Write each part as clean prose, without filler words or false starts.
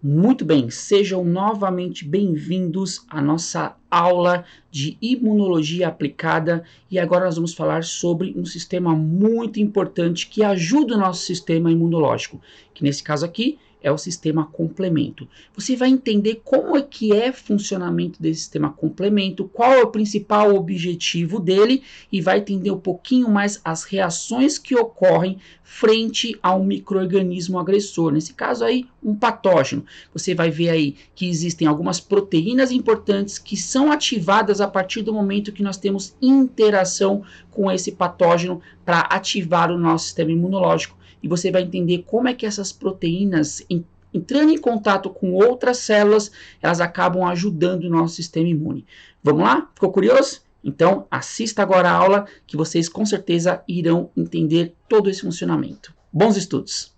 Muito bem, sejam novamente bem-vindos à nossa aula de imunologia aplicada e agora nós vamos falar sobre um sistema muito importante que ajuda o nosso sistema imunológico, que nesse caso aqui é o sistema complemento. Você vai entender como é que é o funcionamento desse sistema complemento, qual é o principal objetivo dele e vai entender um pouquinho mais as reações que ocorrem frente a um micro-organismo agressor, nesse caso aí um patógeno. Você vai ver aí que existem algumas proteínas importantes que são ativadas a partir do momento que nós temos interação com esse patógeno para ativar o nosso sistema imunológico. E você vai entender como é que essas proteínas, entrando em contato com outras células, elas acabam ajudando o nosso sistema imune. Vamos lá? Ficou curioso? Então, assista agora a aula que vocês com certeza irão entender todo esse funcionamento. Bons estudos!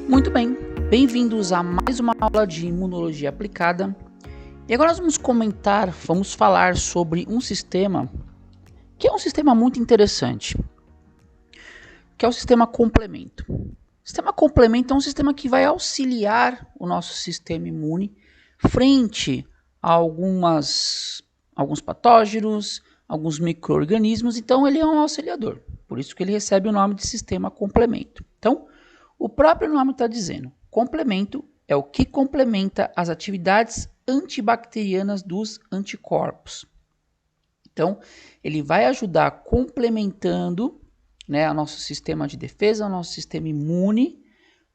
Muito bem, bem-vindos a mais uma aula de imunologia aplicada. E agora nós vamos falar sobre um sistema que é um sistema muito interessante, que é o sistema complemento. O sistema complemento é um sistema que vai auxiliar o nosso sistema imune frente a alguns patógenos, alguns micro-organismos, então ele é um auxiliador, por isso que ele recebe o nome de sistema complemento. Então, o próprio nome está dizendo, complemento é o que complementa as atividades antibacterianas dos anticorpos. Então, ele vai ajudar complementando, né, o nosso sistema de defesa, o nosso sistema imune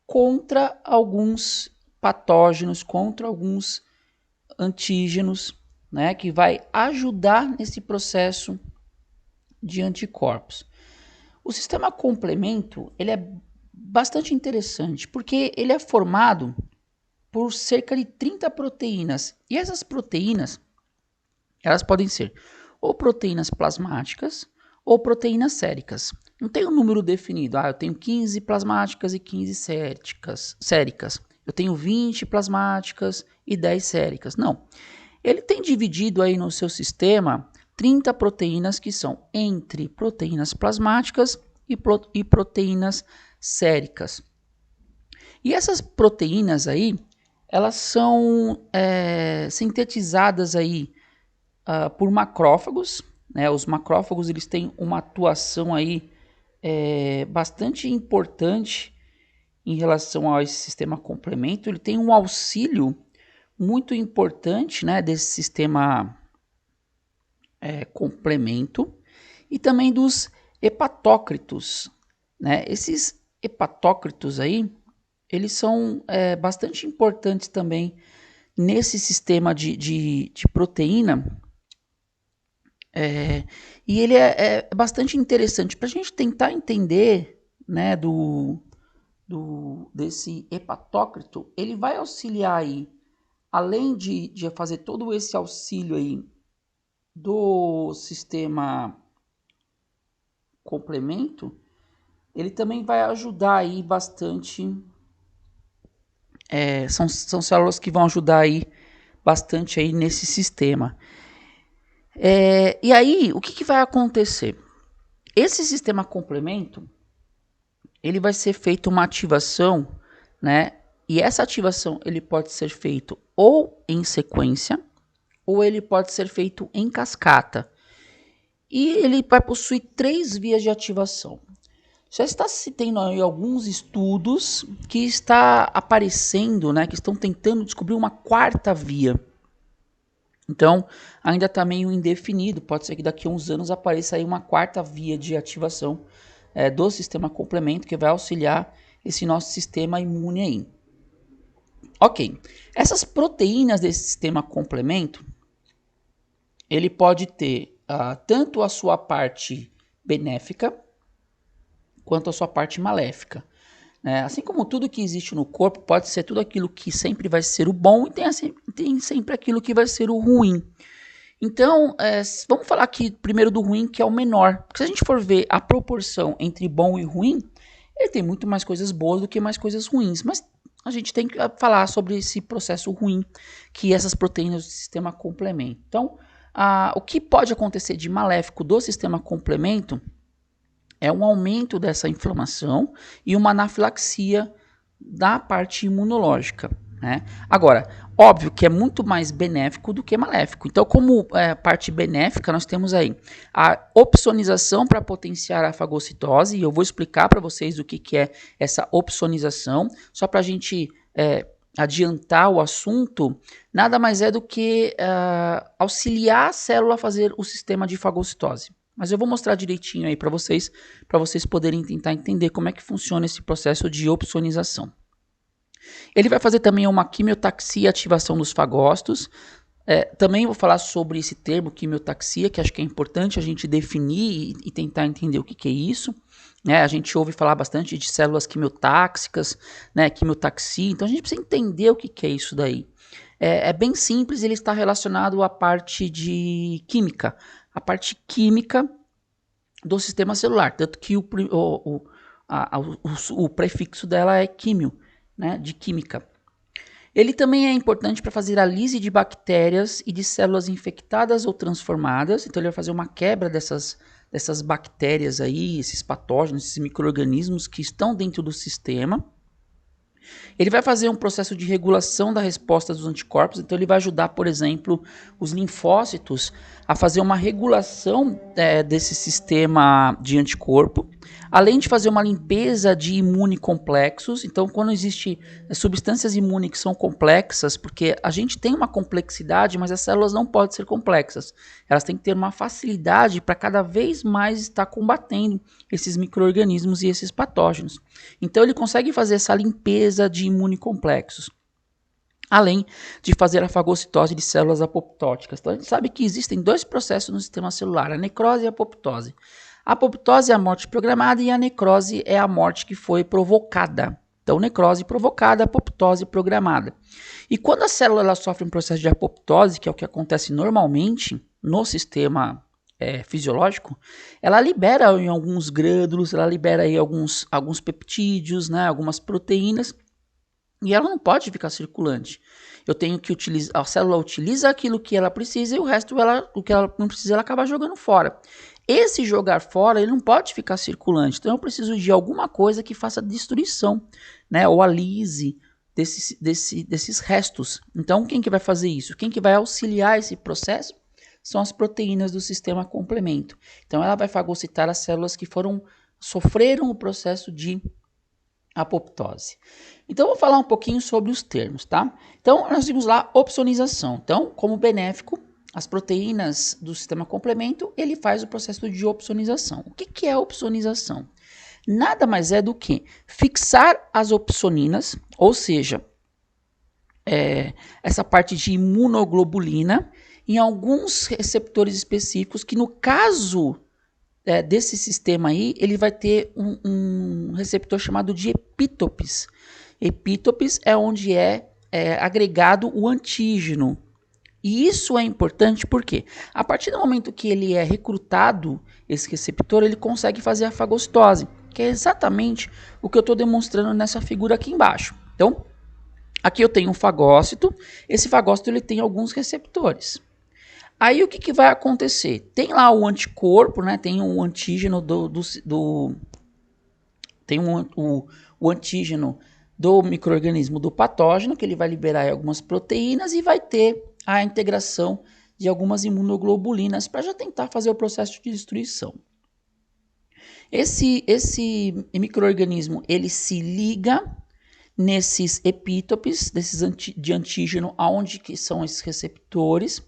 contra alguns patógenos, contra alguns antígenos, né, que vai ajudar nesse processo de anticorpos. O sistema complemento, ele é bastante interessante, porque ele é formado por cerca de 30 proteínas. E essas proteínas, elas podem ser ou proteínas plasmáticas ou proteínas séricas. Não tem um número definido. Eu tenho 15 plasmáticas e 15 séricas. Eu tenho 20 plasmáticas e 10 séricas. Não. Ele tem dividido aí no seu sistema 30 proteínas que são entre proteínas plasmáticas e proteínas séricas. E essas proteínas aí, elas são sintetizadas aí por macrófagos, né? Os macrófagos eles têm uma atuação aí bastante importante em relação a esse sistema complemento. Ele tem um auxílio muito importante, né, desse sistema complemento e também dos hepatócritos, né? Esses hepatócritos aí, eles são bastante importantes também nesse sistema de proteína. E ele é bastante interessante para a gente tentar entender, né, desse hepatócrito. Ele vai auxiliar aí, além de fazer todo esse auxílio aí do sistema complemento, ele também vai ajudar aí bastante. São células que vão ajudar aí bastante aí nesse sistema. E aí, o que vai acontecer? Esse sistema complemento, ele vai ser feita uma ativação, né? E essa ativação, ele pode ser feito ou em sequência, ou ele pode ser feito em cascata. E ele vai possuir 3 vias de ativação. Já está se tendo aí alguns estudos que está aparecendo, né? Que estão tentando descobrir uma 4ª via. Então, ainda está meio indefinido, pode ser que daqui a uns anos apareça aí uma 4ª via de ativação do sistema complemento, que vai auxiliar esse nosso sistema imune aí. Ok, essas proteínas desse sistema complemento, ele pode ter tanto a sua parte benéfica, quanto a sua parte maléfica. Assim como tudo que existe no corpo pode ser tudo aquilo que sempre vai ser o bom e tem sempre aquilo que vai ser o ruim. Então, vamos falar aqui primeiro do ruim, que é o menor. Porque se a gente for ver a proporção entre bom e ruim, ele tem muito mais coisas boas do que mais coisas ruins. Mas a gente tem que falar sobre esse processo ruim que essas proteínas do sistema complementam. Então, o que pode acontecer de maléfico do sistema complemento é um aumento dessa inflamação e uma anafilaxia da parte imunológica, né? Agora, óbvio que é muito mais benéfico do que maléfico. Então, como parte benéfica, nós temos aí a opsonização para potenciar a fagocitose, e eu vou explicar para vocês o que é essa opsonização, só para a gente adiantar o assunto, nada mais é do que auxiliar a célula a fazer o sistema de fagocitose. Mas eu vou mostrar direitinho aí para vocês poderem tentar entender como é que funciona esse processo de opsonização. Ele vai fazer também uma quimiotaxia e ativação dos fagócitos. Também vou falar sobre esse termo quimiotaxia, que acho que é importante a gente definir e tentar entender o que é isso. A gente ouve falar bastante de células quimiotáxicas, quimiotaxia, então a gente precisa entender o que é isso daí. É bem simples, ele está relacionado à parte de química, a parte química do sistema celular, tanto que o prefixo dela é químio, de química. Ele também é importante para fazer a lise de bactérias e de células infectadas ou transformadas, então ele vai fazer uma quebra dessas bactérias aí, esses patógenos, esses micro-organismos que estão dentro do sistema. Ele vai fazer um processo de regulação da resposta dos anticorpos, então ele vai ajudar, por exemplo, os linfócitos a fazer uma regulação desse sistema de anticorpo, além de fazer uma limpeza de imunocomplexos. Então, quando existem substâncias imunes que são complexas, porque a gente tem uma complexidade, mas as células não podem ser complexas, elas têm que ter uma facilidade para cada vez mais estar combatendo esses micro-organismos e esses patógenos. Então, ele consegue fazer essa limpeza de imunocomplexos, além de fazer a fagocitose de células apoptóticas. Então, a gente sabe que existem dois processos no sistema celular, a necrose e a apoptose. A apoptose é a morte programada e a necrose é a morte que foi provocada. Então, necrose provocada, apoptose programada. E quando a célula ela sofre um processo de apoptose, que é o que acontece normalmente no sistema fisiológico, ela libera em alguns grânulos, ela libera aí alguns peptídeos, algumas proteínas, e ela não pode ficar circulante. Eu tenho que utilizar, a célula utiliza aquilo que ela precisa e o resto, o que ela não precisa, ela acaba jogando fora. Esse jogar fora, ele não pode ficar circulante. Então eu preciso de alguma coisa que faça destruição, ou a lise desses restos. Então quem que vai fazer isso? Quem que vai auxiliar esse processo? São as proteínas do sistema complemento. Então ela vai fagocitar as células que sofreram o processo de apoptose. Então eu vou falar um pouquinho sobre os termos, tá? Então nós vimos lá opsonização. Então, como benéfico, as proteínas do sistema complemento, ele faz o processo de opsonização. O que é a opsonização? Nada mais é do que fixar as opsoninas, ou seja, essa parte de imunoglobulina, em alguns receptores específicos, que no caso desse sistema aí, ele vai ter um receptor chamado de epítopes. Epítopes é onde é agregado o antígeno. E isso é importante porque, a partir do momento que ele é recrutado, esse receptor, ele consegue fazer a fagocitose, que é exatamente o que eu estou demonstrando nessa figura aqui embaixo. Então, aqui eu tenho um fagócito, esse fagócito ele tem alguns receptores. Aí o que vai acontecer? Tem lá o anticorpo, tem um antígeno o antígeno do micro-organismo do patógeno, que ele vai liberar algumas proteínas e vai ter a integração de algumas imunoglobulinas para já tentar fazer o processo de destruição. Esse micro-organismo, ele se liga nesses epítopes, de antígeno, aonde que são esses receptores.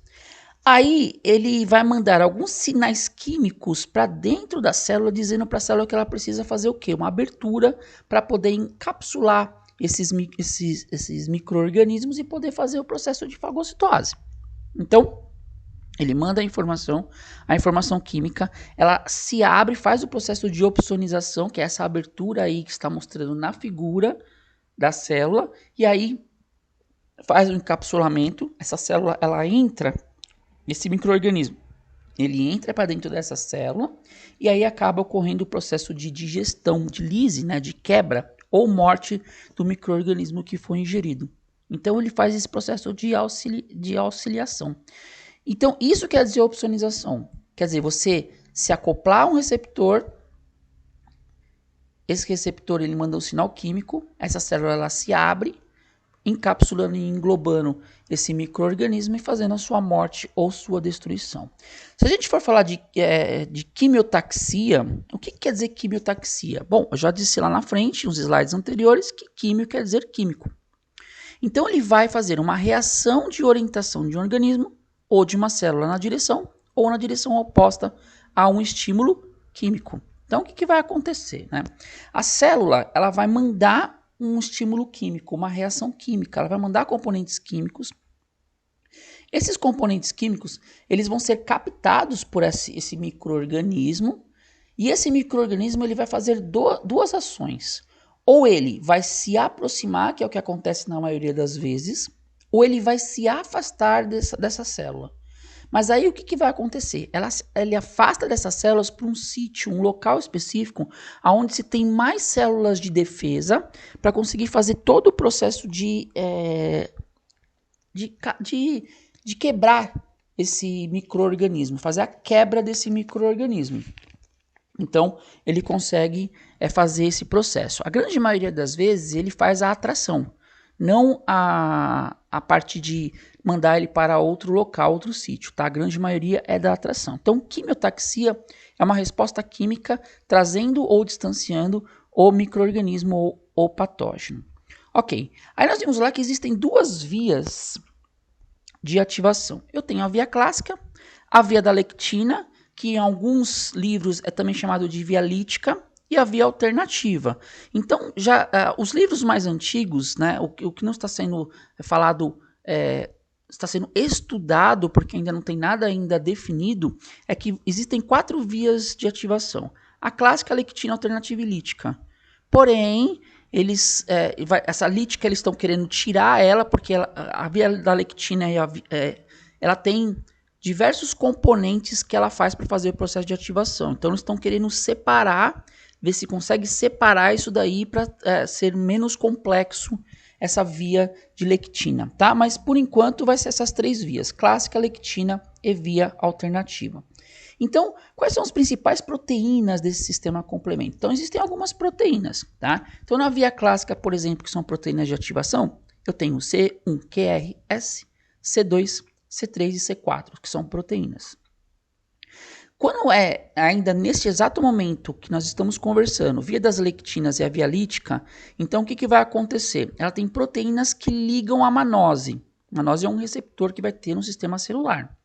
Aí ele vai mandar alguns sinais químicos para dentro da célula, dizendo para a célula que ela precisa fazer o quê? Uma abertura para poder encapsular esses micro-organismos e poder fazer o processo de fagocitose. Então, ele manda a informação química, ela se abre, faz o processo de opsonização, que é essa abertura aí que está mostrando na figura da célula, e aí faz o encapsulamento, essa célula ela entra, esse micro-organismo, ele entra para dentro dessa célula e aí acaba ocorrendo o processo de digestão, de lise, de quebra ou morte do micro-organismo que foi ingerido. Então ele faz esse processo de auxiliação. Então isso quer dizer opsonização. Quer dizer, você se acoplar a um receptor esse receptor ele manda um sinal químico, essa célula ela se abre, encapsulando e englobando esse micro-organismo e fazendo a sua morte ou sua destruição. Se a gente for falar de quimiotaxia, o que quer dizer quimiotaxia? Bom, eu já disse lá na frente, nos slides anteriores, que químio quer dizer químico. Então ele vai fazer uma reação de orientação de um organismo ou de uma célula na direção ou na direção oposta a um estímulo químico. Então o que vai acontecer, né? A célula ela vai mandar um estímulo químico, uma reação química, ela vai mandar componentes químicos. Esses componentes químicos, eles vão ser captados por esse micro-organismo, e esse micro-organismo ele vai fazer duas ações. Ou ele vai se aproximar, que é o que acontece na maioria das vezes, ou ele vai se afastar dessa célula. Mas aí o que vai acontecer? Ele afasta dessas células para um sítio, um local específico, onde se tem mais células de defesa para conseguir fazer todo o processo de quebrar esse micro-organismo, fazer a quebra desse micro-organismo. Então, ele consegue fazer esse processo. A grande maioria das vezes, ele faz a atração, não a parte de mandar ele para outro local, outro sítio, tá? A grande maioria é da atração. Então, quimiotaxia é uma resposta química trazendo ou distanciando o micro-organismo ou patógeno. Ok, aí nós vimos lá que existem duas vias de ativação. Eu tenho a via clássica, a via da lectina, que em alguns livros é também chamado de via lítica, e a via alternativa. Então, já os livros mais antigos, né, o que não está sendo falado, está sendo estudado, porque ainda não tem nada ainda definido, é que existem 4 vias de ativação. A clássica, a lectina, alternativa e lítica. Porém, essa lítica eles estão querendo tirar ela, porque a via da lectina ela tem diversos componentes que ela faz para fazer o processo de ativação. Então, eles estão querendo separar, ver se consegue separar isso daí para ser menos complexo essa via de lectina, tá? Mas, por enquanto, vai ser essas 3 vias, clássica, lectina e via alternativa. Então, quais são as principais proteínas desse sistema complemento? Então, existem algumas proteínas, tá? Então, na via clássica, por exemplo, que são proteínas de ativação, eu tenho C1QRS, C2, C3 e C4, que são proteínas. Quando é ainda neste exato momento que nós estamos conversando, via das lectinas e a via lítica, então o que vai acontecer? Ela tem proteínas que ligam a manose. A manose é um receptor que vai ter no sistema celular.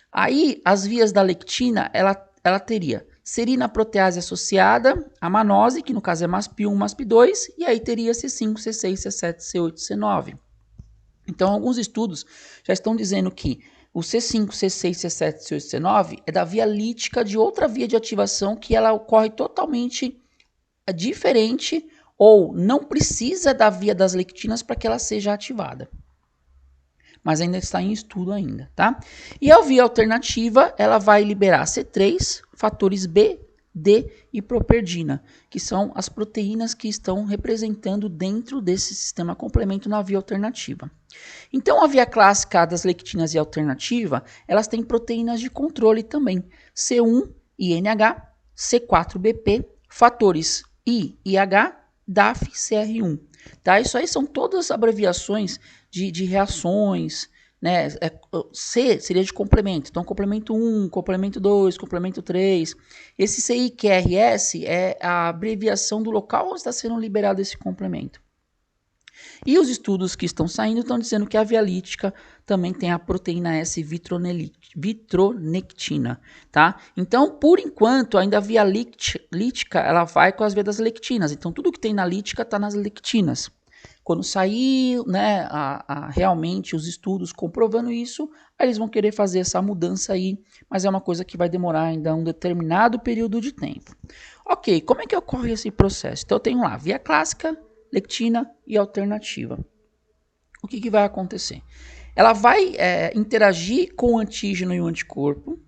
Aí, as vias da lectina, ela teria serina protease associada a manose, que no caso é MASP1, MASP2, e aí teria C5, C6, C7, C8, C9. Então, alguns estudos já estão dizendo que o C5, C6, C7, C8, C9 é da via lítica de outra via de ativação que ela ocorre totalmente diferente ou não precisa da via das lectinas para que ela seja ativada. Mas ainda está em estudo ainda, tá? E a via alternativa, ela vai liberar C3, fatores B, D e properdina, que são as proteínas que estão representando dentro desse sistema complemento na via alternativa. Então, a via clássica das lectinas e alternativa, elas têm proteínas de controle também, C1 e NH, C4BP, fatores I e H, DAF, CR1. Tá? Isso aí são todas abreviações de reações, né? C seria de complemento, então complemento 1, complemento 2, complemento 3. Esse CIQRS é a abreviação do local onde está sendo liberado esse complemento. E os estudos que estão saindo estão dizendo que a via lítica também tem a proteína S vitronectina, tá? Então, por enquanto, ainda a via lítica, ela vai com as vias das lectinas. Então, tudo que tem na lítica está nas lectinas. Quando sair, né, realmente os estudos comprovando isso, aí eles vão querer fazer essa mudança aí, mas é uma coisa que vai demorar ainda um determinado período de tempo. Ok, como é que ocorre esse processo? Então, eu tenho lá via clássica, lectina e alternativa. O que vai acontecer? Ela vai interagir com o antígeno e o anticorpo,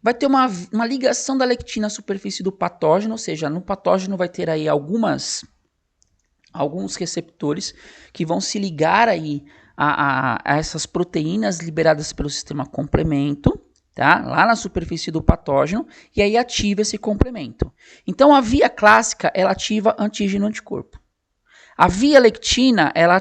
vai ter uma ligação da lectina à superfície do patógeno, ou seja, no patógeno vai ter aí alguns receptores que vão se ligar aí a essas proteínas liberadas pelo sistema complemento, tá? Lá na superfície do patógeno, e aí ativa esse complemento. Então, a via clássica, ela ativa antígeno-anticorpo. A via lectina, ela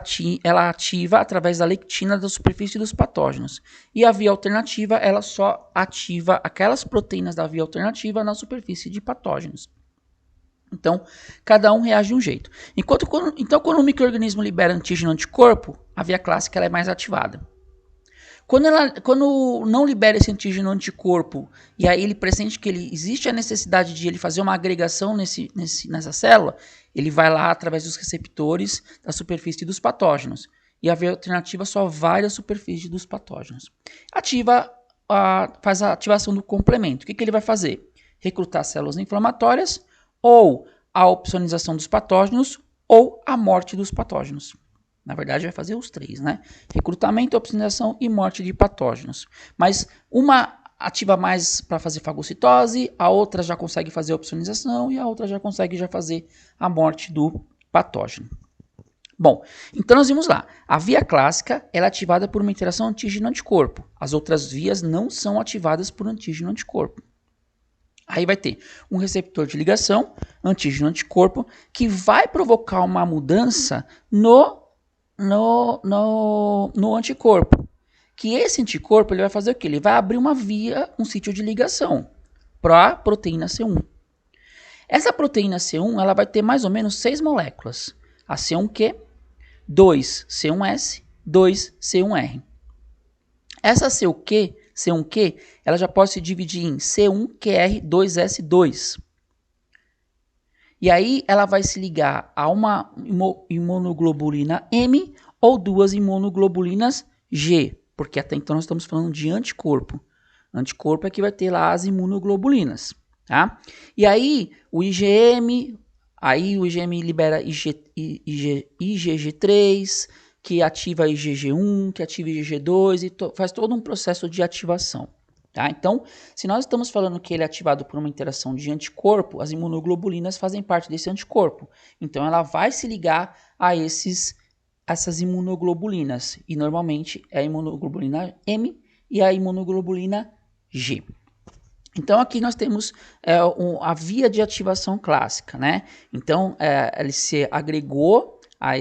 ativa através da lectina da superfície dos patógenos. E a via alternativa, ela só ativa aquelas proteínas da via alternativa na superfície de patógenos. Então, cada um reage de um jeito. Então, quando o micro-organismo libera antígeno-anticorpo, a via clássica ela é mais ativada. Quando não libera esse antígeno-anticorpo, e aí ele pressente que existe a necessidade de ele fazer uma agregação nessa célula, ele vai lá através dos receptores da superfície dos patógenos. E a via alternativa só vai da superfície dos patógenos. Faz a ativação do complemento. O que ele vai fazer? Recrutar células inflamatórias, ou a opsonização dos patógenos, ou a morte dos patógenos. Na verdade, vai fazer os três, né? Recrutamento, opsonização e morte de patógenos. Mas uma ativa mais para fazer fagocitose, a outra já consegue fazer a opsonização e a outra já consegue fazer a morte do patógeno. Bom, então nós vimos lá. A via clássica ela é ativada por uma interação antígeno-anticorpo. As outras vias não são ativadas por antígeno-anticorpo. Aí vai ter um receptor de ligação, antígeno-anticorpo, que vai provocar uma mudança no anticorpo. Que esse anticorpo ele vai fazer o quê? Ele vai abrir uma via, um sítio de ligação para a proteína C1. Essa proteína C1 ela vai ter mais ou menos 6 moléculas. A C1Q, 2 C1S, 2 C1R. Essa C1Q, ela já pode se dividir em C1QR2S2. E aí ela vai se ligar a uma imunoglobulina M ou duas imunoglobulinas G, porque até então nós estamos falando de anticorpo. Anticorpo é que vai ter lá as imunoglobulinas, tá? E aí o IgM libera IgG3, que ativa IgG1, que ativa IgG2 e faz todo um processo de ativação. Tá? Então, se nós estamos falando que ele é ativado por uma interação de anticorpo, as imunoglobulinas fazem parte desse anticorpo. Então, ela vai se ligar a essas imunoglobulinas. E, normalmente, é a imunoglobulina M e a imunoglobulina G. Então, aqui nós temos a via de ativação clássica, né? Então, ele se agregou a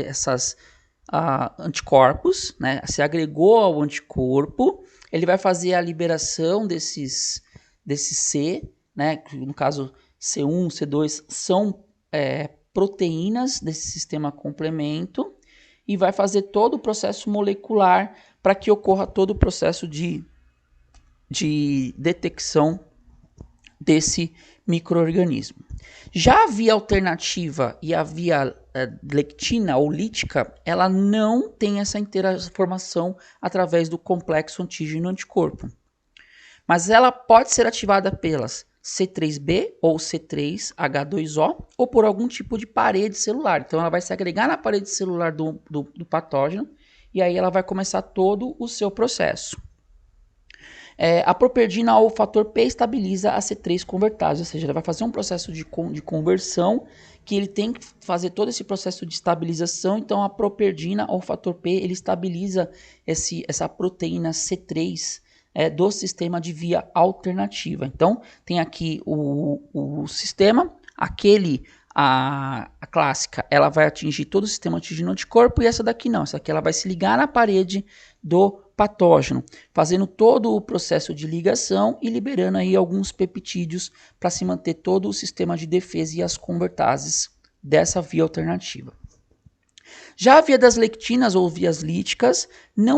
essas anticorpos, né? Se agregou ao anticorpo, ele vai fazer a liberação desse C, né? No caso C1, C2 são proteínas desse sistema complemento e vai fazer todo o processo molecular para que ocorra todo o processo de detecção desse micro-organismo. Já a via alternativa e a via lectina ou lítica, ela não tem essa formação através do complexo antígeno-anticorpo. Mas ela pode ser ativada pelas C3b ou C3H2O ou por algum tipo de parede celular. Então ela vai se agregar na parede celular do patógeno e aí ela vai começar todo o seu processo. A properdina ou fator P estabiliza a C3 convertase, ou seja, ela vai fazer um processo de conversão que ele tem que fazer todo esse processo de estabilização. Então, a properdina ou fator P ele estabiliza essa proteína C3 do sistema de via alternativa. Então, tem aqui o sistema, a clássica, ela vai atingir todo o sistema antígeno-anticorpo e essa daqui não. Essa aqui ela vai se ligar na parede do patógeno, fazendo todo o processo de ligação e liberando aí alguns peptídeos para se manter todo o sistema de defesa e as convertases dessa via alternativa. Já a via das lectinas ou vias líticas,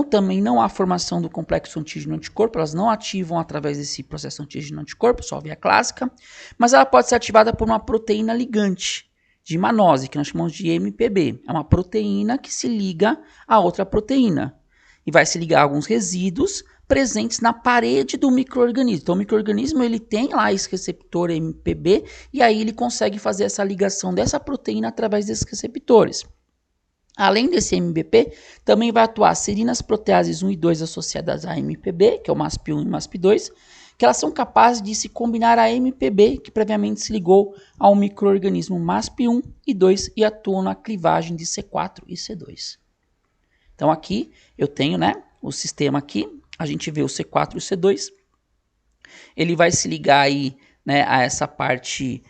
também não há formação do complexo antígeno-anticorpo, elas não ativam através desse processo antígeno-anticorpo, só a via clássica, mas ela pode ser ativada por uma proteína ligante de manose, que nós chamamos de MPB. É uma proteína que se liga a outra proteína e vai se ligar a alguns resíduos presentes na parede do micro-organismo. Então, o micro-organismo ele tem lá esse receptor MPB e aí ele consegue fazer essa ligação dessa proteína através desses receptores. Além desse MBP, também vai atuar serinas proteases 1 e 2 associadas a MPB, que é o MASP1 e MASP2, que elas são capazes de se combinar a MPB, que previamente se ligou ao micro-organismo MASP1 e 2 e atuam na clivagem de C4 e C2. Então aqui eu tenho, né, o sistema aqui, a gente vê o C4 e o C2. Ele vai se ligar aí, né, a essa parte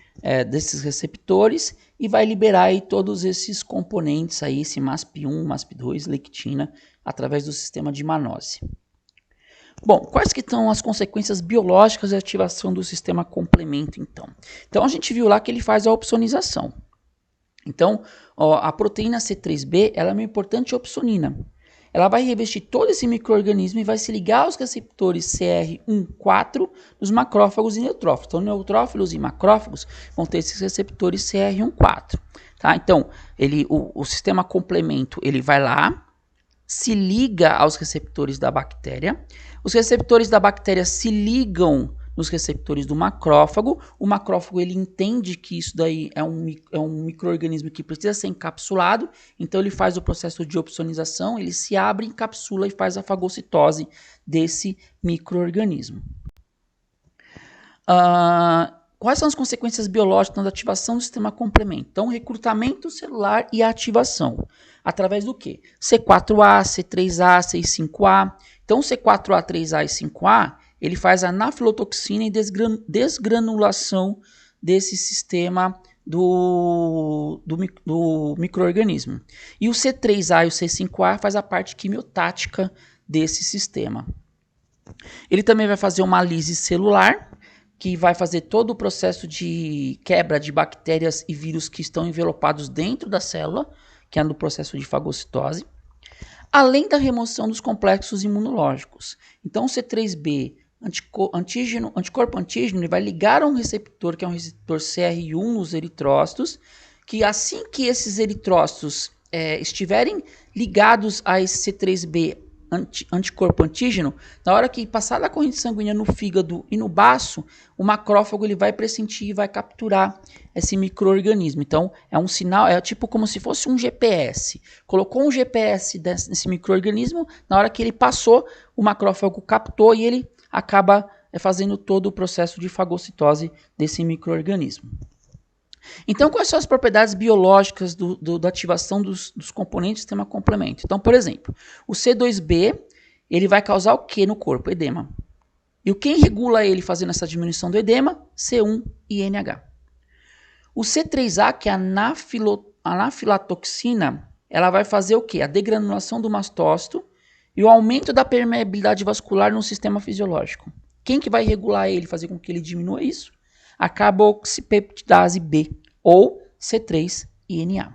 desses receptores e vai liberar aí todos esses componentes aí, esse MASP1, MASP2, lectina, através do sistema de Mannose. Bom, quais que são as consequências biológicas da ativação do sistema complemento, então? Então, a gente viu lá que ele faz a opsonização. Então, a proteína C3b, ela é uma importante opsonina. Ela vai revestir todo esse micro-organismo e vai se ligar aos receptores CR1-4 dos macrófagos e neutrófilos. Então, neutrófilos e macrófagos vão ter esses receptores CR1-4. Tá? Então, o sistema complemento, ele vai lá, se liga aos receptores da bactéria. Os receptores da bactéria se ligam nos receptores do macrófago. O macrófago ele entende que isso daí é um micro-organismo que precisa ser encapsulado, então ele faz o processo de opsonização, ele se abre, encapsula e faz a fagocitose desse micro-organismo. Quais são as consequências biológicas da ativação do sistema complemento? Então, recrutamento celular e ativação. Através do quê? C4A, C3A, C5A. Então, C4A, 3A e 5A, ele faz a anafilotoxina e desgranulação desse sistema do micro-organismo. E o C3A e o C5A faz a parte quimiotática desse sistema. Ele também vai fazer uma lise celular, que vai fazer todo o processo de quebra de bactérias e vírus que estão envelopados dentro da célula, que é no processo de fagocitose, além da remoção dos complexos imunológicos. Então, o C3b, anticorpo antígeno, ele vai ligar a um receptor, que é um receptor CR1 nos eritrócitos, que assim que esses eritrócitos estiverem ligados a esse C3b anticorpo antígeno, na hora que passar da corrente sanguínea no fígado e no baço, o macrófago ele vai pressentir e vai capturar esse micro-organismo. Então, é um sinal, é tipo como se fosse um GPS. Colocou um GPS nesse micro-organismo, na hora que ele passou, o macrófago captou e ele acaba fazendo todo o processo de fagocitose desse micro-organismo. Então, quais são as propriedades biológicas da ativação dos componentes do sistema complemento? Então, por exemplo, o C2b, ele vai causar o que no corpo? Edema. E quem regula ele fazendo essa diminuição do edema? C1 e NH. O C3a, que é a anafilatoxina, ela vai fazer o que? A degranulação do mastócito e o aumento da permeabilidade vascular no sistema fisiológico. Quem que vai regular ele, fazer com que ele diminua isso? A carboxipeptidase B, ou C3-INA.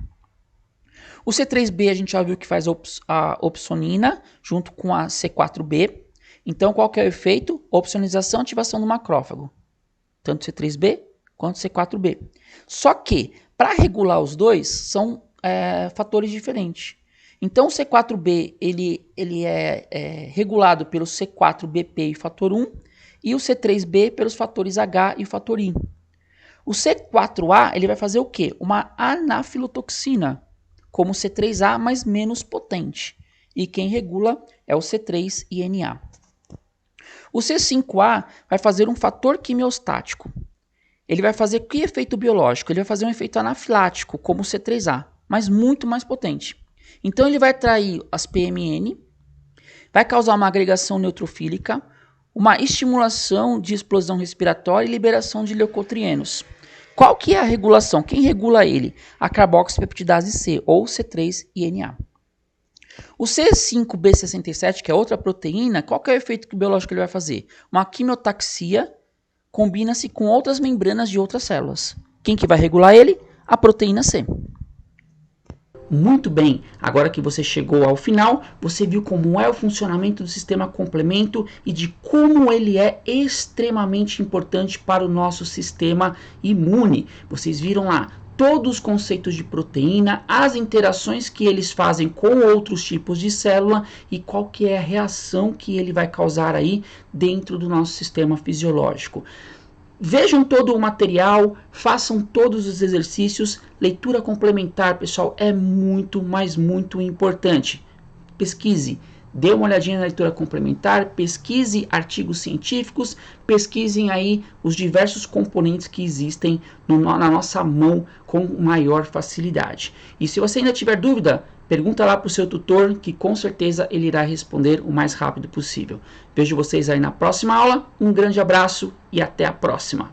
O C3b a gente já viu que faz a opsonina junto com a C4b. Então, qual que é o efeito? Opsonização e ativação do macrófago. Tanto C3b quanto C4b. Só que, para regular os dois, são fatores diferentes. Então, o C4b ele é regulado pelo C4bp e fator 1, e o C3b pelos fatores H e o fator I. O C4A ele vai fazer o quê? Uma anafilotoxina, como o C3A, mas menos potente. E quem regula é o C3-INA. O C5A vai fazer um fator quimiostático. Ele vai fazer que efeito biológico? Ele vai fazer um efeito anafilático, como o C3A, mas muito mais potente. Então ele vai atrair as PMN, vai causar uma agregação neutrofílica, uma estimulação de explosão respiratória e liberação de leucotrienos. Qual que é a regulação? Quem regula ele? A carboxipeptidase C, ou C3-INA. O C5b67, que é outra proteína, qual que é o efeito biológico que ele vai fazer? Uma quimiotaxia combina-se com outras membranas de outras células. Quem que vai regular ele? A proteína C. Muito bem, agora que você chegou ao final, você viu como é o funcionamento do sistema complemento e de como ele é extremamente importante para o nosso sistema imune. Vocês viram lá todos os conceitos de proteína, as interações que eles fazem com outros tipos de célula e qual que é a reação que ele vai causar aí dentro do nosso sistema fisiológico. Vejam todo o material, façam todos os exercícios. Leitura complementar, pessoal, é muito, mas muito importante. Pesquise, dê uma olhadinha na leitura complementar, pesquise artigos científicos, pesquisem aí os diversos componentes que existem na nossa mão com maior facilidade. E se você ainda tiver dúvida, pergunta lá para o seu tutor que com certeza ele irá responder o mais rápido possível. Vejo vocês aí na próxima aula, um grande abraço e até a próxima!